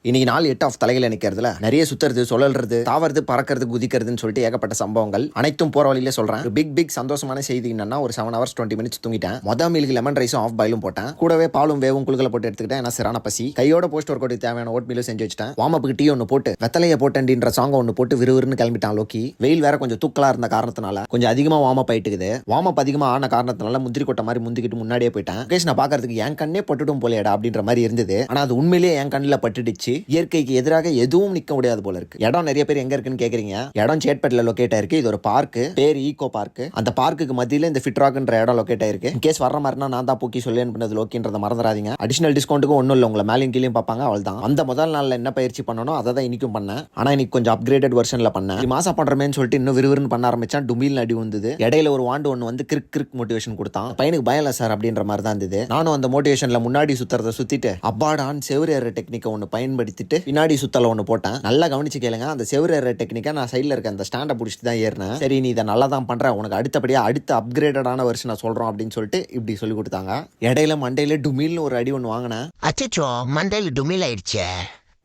இன்னைக்கு நாள் 8 ஆஃப் தலைகளை நிக்கிறதுல நிறைய சுத்துறது சொல்லறது தாவறது பறக்கிறது குதிக்கிறதுன்னு சொல்லிட்டு ஏகப்பட்ட சம்பவங்கள் அனைத்தும் போற வழியில சொல்றேன். ஒரு பிக் சந்தோஷமான செய்தி என்னன்னா ஒரு 7 hours 20 minutes தூங்கிட்டேன். மொதல் மீலுக்கு லெமன் ரைஸும் ஆஃப் பாயிலும் போட்டேன். கூடவே பாலும் வேவும் குழுக்களை போட்டு எடுத்துக்கிட்டேன். ஏன்னா சிறான பசி. கையோட போஸ்ட் ஒர்க் அவுட் தேவையான ஓட் மீலும் செஞ்சு வச்சிட்டேன். வார்மப்புக்கு டீ ஒன்று போட்டு வெத்தலையை போட்டேன்ற சாங் ஒன்று போட்டு விறுவிறுன்னு கிளம்பிட்டான் லோக்கி. வெயில் வேற கொஞ்சம் தூக்கலா இருந்த காரணத்தினால கொஞ்சம் அதிகமா வார்ம் அப் ஆயிட்டுக்குது. வார்ம் அப் அதிகமா ஆன காரணத்தினால முந்திரி கொட்டை மாதிரி முந்திக்கிட்டு முன்னாடியே போயிட்டேன். முகேஷ் நான் பாக்குறதுக்கு என் கண்ணே பட்டுட்டும் போலேடா அப்படின்ற மாதிரி இருந்தது. ஆனா அது உண்மையிலேயே என் கண்ணில் பட்டுடுச்சு. இயற்கைக்கு எதிராக எதுவும் நிக்க முடியாது போல இருக்கு. இடம் நிறைய பேர் எங்க இருக்குன்னு கேக்குறீங்க. இடம் சேட்பேட்ல லொகேட் ஆயிருக்கு. இது ஒரு பார்க், பேர் ஈகோ பார்க். அந்த பார்க்குக்கு மத்தியில இந்த ஃபிட்ராக்ன்ற இடம் லொகேட் ஆயிருக்கு. கேஸ் வர்ற மாதிரினா நான் தான் பூக்கி சொல்லி அனுப்பினது லோக்கின்றத மறந்துடாதீங்க. அடிஷனல் டிஸ்கவுண்ட்டுக்கு ஒன்றும் இல்லை, உங்களை மேலையும் கீழே பார்ப்பாங்க, அவள் தான். அந்த முதல் நாள்ல என்ன பயிற்சி பண்ணணும் அதை தான் இன்னைக்கும் பண்ணேன். ஆனா இன்னைக்கு கொஞ்சம் அப்கிரேடட் வெர்ஷன்ல பண்ணேன். மாசம் பண்றமேன்னு சொல்லிட்டு இன்னும் விறுவிறுன்னு பண்ண ஆரம்பிச்சா டுமில் அடி வந்தது. இடையில ஒரு வாண்டு ஒன்று வந்து கிரிக் மோட்டிவேஷன் கொடுத்தான். பையனுக்கு பயம் இல்லை சார் அப்படின்ற மாதிரி தான் இருந்தது. நானும் அந்த மோட்டிவேஷன்ல முன்னாடி சுத்துறதை சுத்திட்டு அப்பாடான் செவரேற டெக்னிக்கை ஒன்று பயன்படுத்திட்டு பின்னாடி சுத்தல ஒன்று போட்டேன். நல்லா கவனிச்சு கேளுங்க. அந்த செவரேற டெக்னிக்கை நான் சைடில் இருக்க அந்த ஸ்டாண்டை பிடிச்சிட்டு தான் ஏறினேன். சரி நீ இதை நல்லா தான் பண்ற, உனக்கு அடுத்தபடியா அடுத்த அப்கிரேடடான வெர்ஷனை சொல்றோம் அப்படின்னு சொல்லிட்டு இப்படி சொல்லி கொடுத்தாங்க. இடையில மண்டையில டுமில்னு ஒரு அடி ஒன்று வாங்கினேன். அச்சோ மண்டையில் டுமில் ஆயிடுச்சே.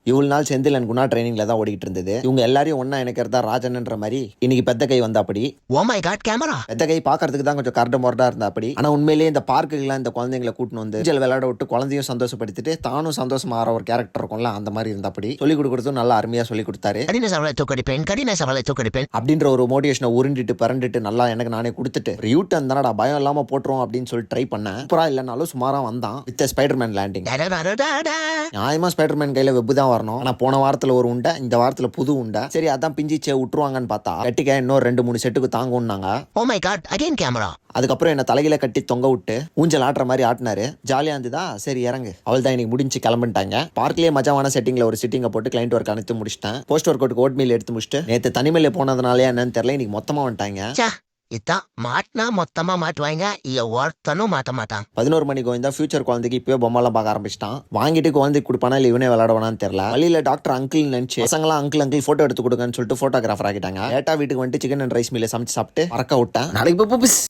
இவ்வளவு நாள் செந்தில் அண்ட் குணா ட்ரைனிங்ல தான் ஓடிட்டு இருந்தது. இவங்க எல்லாரையும் ஒன்னா இணைக்கிறதா ராஜன்ன்ற மாதிரி இன்னைக்கு பெத்த கை வந்தா அப்படி. Oh my god camera. பெத்த கை பாக்குறதுக்கு தான் கொஞ்சம் கரடு முரடா இருந்தா அப்படி. ஆனா உண்மையிலேயே இந்த பார்க்குலாம் இந்த குழந்தைங்களை கூட்டின்னு வந்து ஊஞ்சல் விளையாட விட்டு குழந்தையும் சந்தோஷப்படுத்திட்டு தானும் சந்தோஷமா ஆற ஒரு கேரக்டர் இருக்கும்ல, அந்த மாதிரி இருந்தா அப்படி. சொல்லி கொடுக்கறதும் நல்லா அருமையா சொல்லி கொடுத்தாரு. கடின சவாலை தூக்கடிப்பேன் அப்படின்ற ஒரு மோட்டிவேஷனை உருண்டிட்டு பரண்டிட்டு நல்லா எனக்கு நானே கொடுத்துட்டு யூட்டன் தானடா பயம் இல்லாம போட்டுரும் அப்படின்னு சொல்லி ட்ரை பண்ணேன். சூப்பரா இல்லைனாலும் சுமாரா வந்தான். With Spiderman landing. நியாயமா ஸ்பைடர்மேன் கையில வெப்பு தான் வரணும். ஆனா போன வாரத்துல ஒரு உண்டை, இந்த வாரத்துல புது உண்டை. சரி அதான் பிஞ்சிச்சே விட்டுருவாங்கன்னு பார்த்தா கட்டிக்க இன்னொரு 2-3 செட்டுக்கு தாங்கும்னாங்க. Oh my god again camera. அதுக்கப்புறம் என்ன தலையில கட்டி தொங்க விட்டு ஊஞ்சல் ஆட்டுற மாதிரி ஆட்டினாரு. ஜாலியா இருந்ததா. சரி இறங்கு, அவள் தான் இன்னைக்கு முடிஞ்சு கிளம்பிட்டாங்க. பார்க்லயே மஜாவான செட்டிங்ல ஒரு சிட்டிங்க போட்டு கிளைண்ட் ஒர்க் அனுப்பி முடிச்சிட்டேன். Post workout oatmeal எடுத்து முடிச்சுட்டு நேற்று தனிமையில போனதுனாலே என்னன்னு தெரியல, இன்னைக்கு மொத்தமா வந்துட்டாங்க. இதான் மாட்டினா மொத்தமா மாட்டுவாங்க, இல்ல ஒருத்தனும் மாட்ட மாட்டான். 11 மணிக்கு வந்தா ஃபியூச்சர் குழந்தைக்கு இப்பவே பொம்மெல்லாம் பார்க்க ஆரம்பிச்சிட்டான். வாங்கிட்டு குழந்தைக்கு கொடுப்பானா இல்லை இவனே விளையாடுவானான்னு தெரியல. வழியில டாக்டர் அங்கிள் நினைச்சு பசங்களாம் அங்கிள் போட்டோ எடுத்து கொடுங்கன்னு சொல்லிட்டு போட்டோகிராஃபர் ஆகிட்டாங்க. ஏட்டா வீட்டுக்கு வந்துட்டு சிக்கன் அண்ட் ரைஸ் மீல சமைச்சு சாப்பிட்டு பறக்க விட்டேன். நாளைக்கு